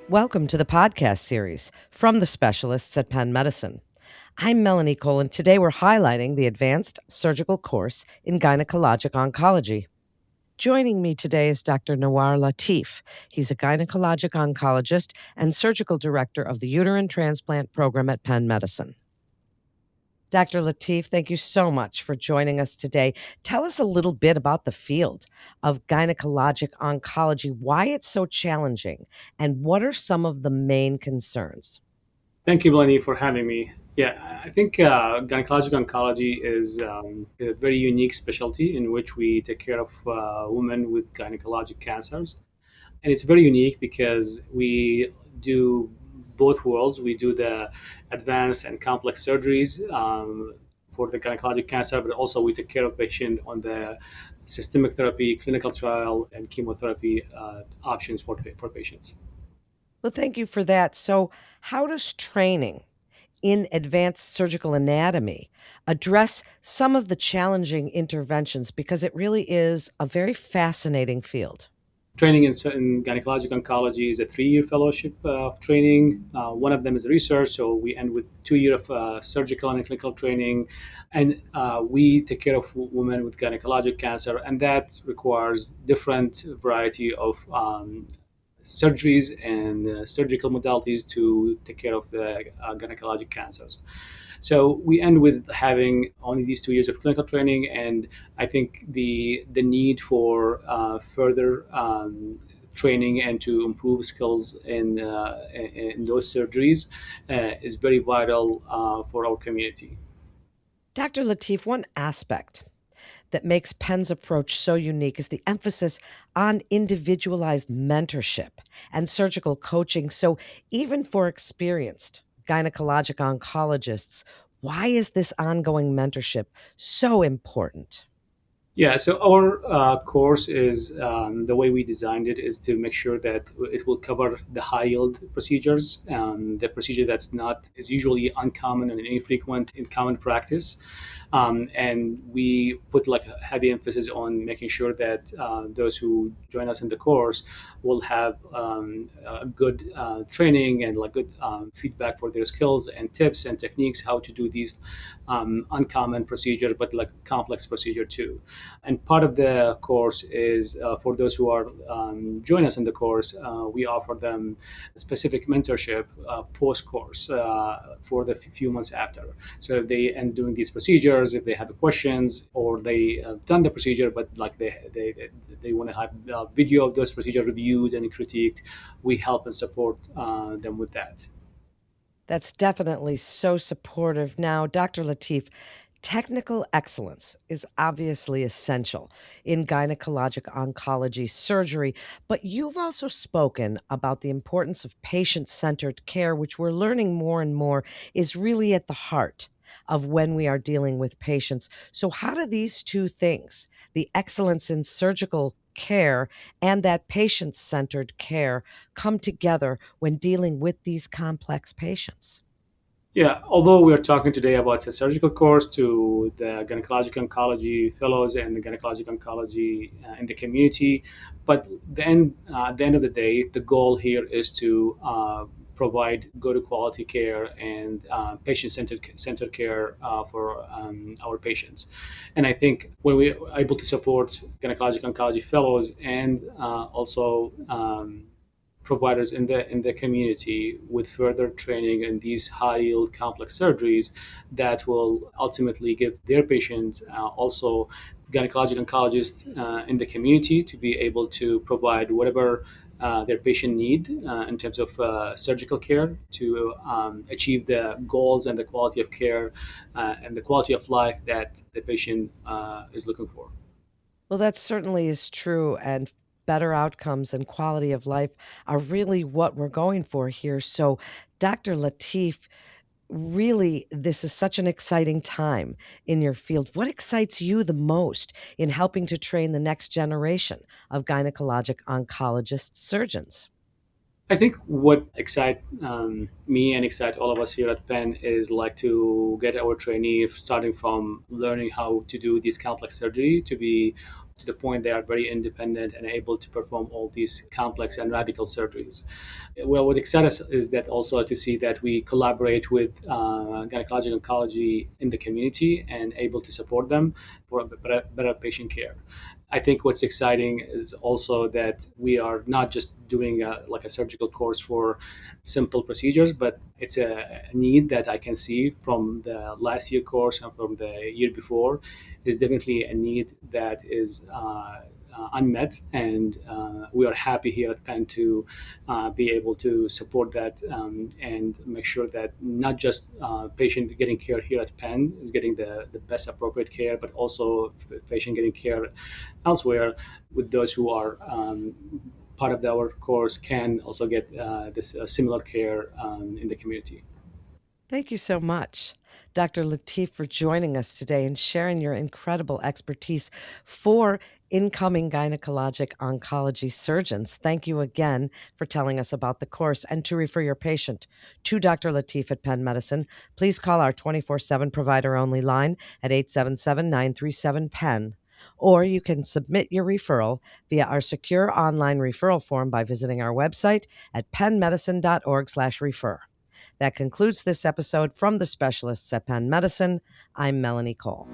Welcome to the podcast series from the specialists at Penn Medicine. I'm Melanie Cole, and today we're highlighting the advanced surgical course in gynecologic oncology. Joining me today is Dr. Nawar Latif. He's a gynecologic oncologist and surgical director of the uterine transplant program at Penn Medicine. Dr. Latif, thank you so much for joining us today. Tell us a little bit about the field of gynecologic oncology, why it's so challenging, and what are some of the main concerns? Thank you, Melanie, for having me. Yeah, I think gynecologic oncology is a very unique specialty in which we take care of women with gynecologic cancers. And it's very unique because we do both worlds. We do the advanced and complex surgeries for the gynecologic cancer, but also we take care of patient on the systemic therapy, clinical trial, and chemotherapy options for patients. Well, thank you for that. So, how does training in advanced surgical anatomy address some of the challenging interventions? Because it really is a very fascinating field. Training in gynecologic oncology is a 3-year fellowship of training. One of them is research, so we end with 2 years of surgical and clinical training, and we take care of women with gynecologic cancer, and that requires different variety of surgeries and surgical modalities to take care of the gynecologic cancers. So we end with having only these 2 years of clinical training, and I think the need for further training and to improve skills in those surgeries is very vital for our community. Dr. Latif, one aspect that makes Penn's approach so unique is the emphasis on individualized mentorship and surgical coaching. So, even for experienced gynecologic oncologists, why is this ongoing mentorship so important? Yeah, so our course is the way we designed it is to make sure that it will cover the high yield procedures, the procedure that's not is usually uncommon and infrequent in common practice, and we put like a heavy emphasis on making sure that those who join us in the course will have a good training and like good feedback for their skills and tips and techniques how to do these uncommon procedure, but like complex procedure too. And part of the course is for those who are join us in the course, we offer them specific mentorship post course for the few months after. So if they end doing these procedures, if they have questions or they have done the procedure, but like they want to have a video of those procedure reviewed and critiqued, we help and support them with that. That's definitely so supportive. Now, Dr. Latif, technical excellence is obviously essential in gynecologic oncology surgery, but you've also spoken about the importance of patient centered care, which we're learning more and more is really at the heart of when we are dealing with patients. So, how do these two things, the excellence in surgical care and that patient centered care, come together when dealing with these complex patients? Yeah, although we are talking today about a surgical course to the gynecologic oncology fellows and the gynecologic oncology in the community, but at the end of the day, the goal here is to provide good quality care and patient-centered care for our patients. And I think when we are able to support gynecologic oncology fellows and also providers in the community with further training in these high yield complex surgeries that will ultimately give their patients also gynecologic oncologists in the community to be able to provide whatever their patient need in terms of surgical care to achieve the goals and the quality of care and the quality of life that the patient is looking for. Well, that certainly is true. And better outcomes and quality of life are really what we're going for here. So, Dr. Latif, really, this is such an exciting time in your field. What excites you the most in helping to train the next generation of gynecologic oncologist surgeons? I think what excite me and excite all of us here at Penn is like to get our trainee starting from learning how to do this complex surgery to be to the point they are very independent and able to perform all these complex and radical surgeries. Well, what excites us is that also to see that we collaborate with gynecologic oncology in the community and able to support them for better patient care. I think what's exciting is also that we are not just doing like a surgical course for simple procedures, but it's a need that I can see from the last year course and from the year before is definitely a need that is unmet, and we are happy here at Penn to be able to support that and make sure that not just patient getting care here at Penn is getting the best appropriate care, but also patient getting care elsewhere with those who are part of our course can also get this similar care in the community. Thank you so much, Dr. Latif, for joining us today and sharing your incredible expertise for incoming gynecologic oncology surgeons. Thank you again for telling us about the course. And to refer your patient to Dr. Latif at Penn Medicine, please call our 24/7 provider only line at 877-937-PENN. Or you can submit your referral via our secure online referral form by visiting our website at pennmedicine.org/refer. That concludes this episode from the specialists at Penn Medicine. I'm Melanie Cole.